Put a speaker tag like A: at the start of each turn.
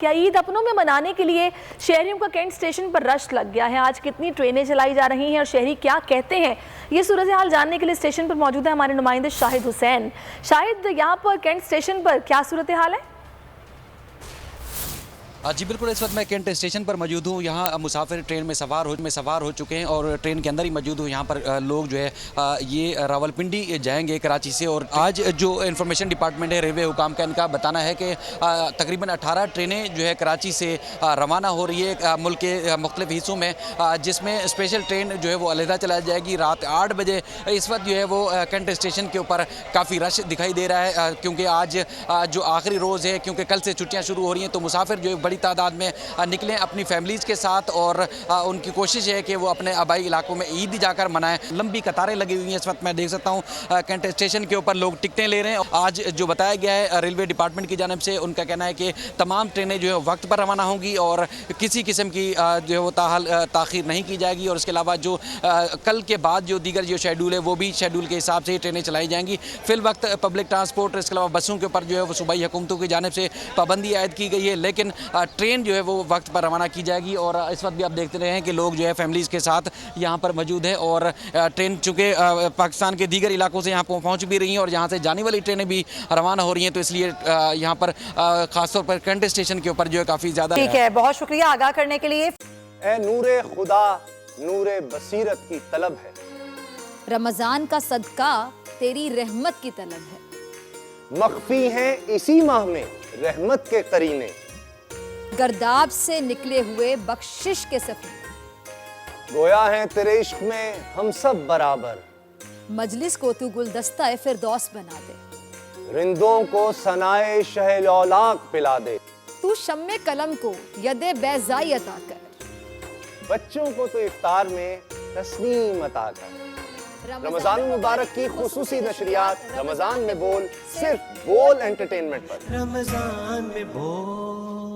A: क्या ईद अपनों में मनाने के लिए शहरियों का कैंट स्टेशन पर रश लग गया है? आज कितनी ट्रेनें चलाई जा रही हैं और शहरी क्या कहते हैं, ये सूरत हाल जानने के लिए स्टेशन पर मौजूद है हमारे नुमाइंदे शाहिद हुसैन। शाहिद, यहाँ पर कैंट स्टेशन पर क्या सूरत हाल है?
B: जी बिल्कुल, इस वक्त मैं कैंट स्टेशन पर मौजूद हूँ। यहाँ मुसाफिर ट्रेन में सवार हो चुके हैं और ट्रेन के अंदर ही मौजूद हूँ। यहाँ पर लोग जो है ये रावलपिंडी जाएंगे कराची से। और आज जो इंफॉर्मेशन डिपार्टमेंट है रेलवे हुकाम का, इनका बताना है कि तकरीबन 18 ट्रेनें जो है कराची से रवाना हो रही है मुल्क के मुख्तलिफ हिस्सों में, जिसमें स्पेशल ट्रेन जो है वो अलहदा चलाई जाएगी रात 8 बजे। इस वक्त जो है वो कैंट स्टेशन के ऊपर काफ़ी रश दिखाई दे रहा है, क्योंकि आज जो आखिरी रोज़ है, क्योंकि कल से छुट्टियाँ शुरू हो रही हैं, तो मुसाफिर जो है बड़ी तादाद में निकलें अपनी फैमिलीज़ के साथ। और उनकी कोशिश है कि वो अपने आबाई इलाकों में ईद जाकर मनाएं। लंबी कतारें लगी हुई हैं इस वक्त, मैं देख सकता हूँ कैंट स्टेशन के ऊपर लोग टिकटें ले रहे हैं। आज जो बताया गया है रेलवे डिपार्टमेंट की जानिब से, उनका कहना है कि तमाम ट्रेनें जो है वक्त पर रवाना होंगी और किसी किस्म की जो है वो ताख़ीर नहीं की जाएगी। और इसके अलावा जो कल के बाद जो दीगर जो शेड्यूल है वो भी शेड्यूल के हिसाब से ही ट्रेनें चलाई जाएंगी। फिल वक्त पब्लिक ट्रांसपोर्ट, इसके अलावा बसों के ऊपर जो है वो सूबाई हुकूमतों की जानिब से पाबंदी आयद की गई है, लेकिन ट्रेन जो है वो वक्त पर रवाना की जाएगी। और इस वक्त भी आप देखते रहे हैं कि लोग जो है फैमिलीज़ के साथ यहाँ पर मौजूद हैं। और ट्रेन चूँकि पाकिस्तान के दीगर इलाकों से यहाँ पहुँच भी रही हैं और यहाँ से जाने वाली ट्रेनें भी रवाना हो रही हैं, तो इसलिए यहाँ पर ख़ासतौर पर कैंट स्टेशन के ऊपर जो है काफ़ी ज़्यादा।
A: ठीक है, बहुत शुक्रिया आगाह करने के लिए।
C: ए नूरे खुदा नूरे बसीरत की तलब है,
D: रमजान का सदका तेरी रहमत की तलब है,
C: मख्फी हैं इसी माह में रहमत के करीने,
D: गर्दाब से निकले हुए बख्शिश के सफर,
C: गोया है तेरे इश्क में हम सब बराबर,
D: मजलिस को तू गुलदस्ता फिरदौस बना दे,
C: रिंदों को सनाए शहलौलाक पिला दे,
D: तू शम्मे कलम को यदे बैज़ाई अता कर,
C: बच्चों को तो इफ्तार में तस्नीम अता कर। रमजान मुबारक की खुसूसी नशरियात रमजान में बोल, सिर्फ बोल एंटरटेनमेंट पर।
E: रमजान में बोल।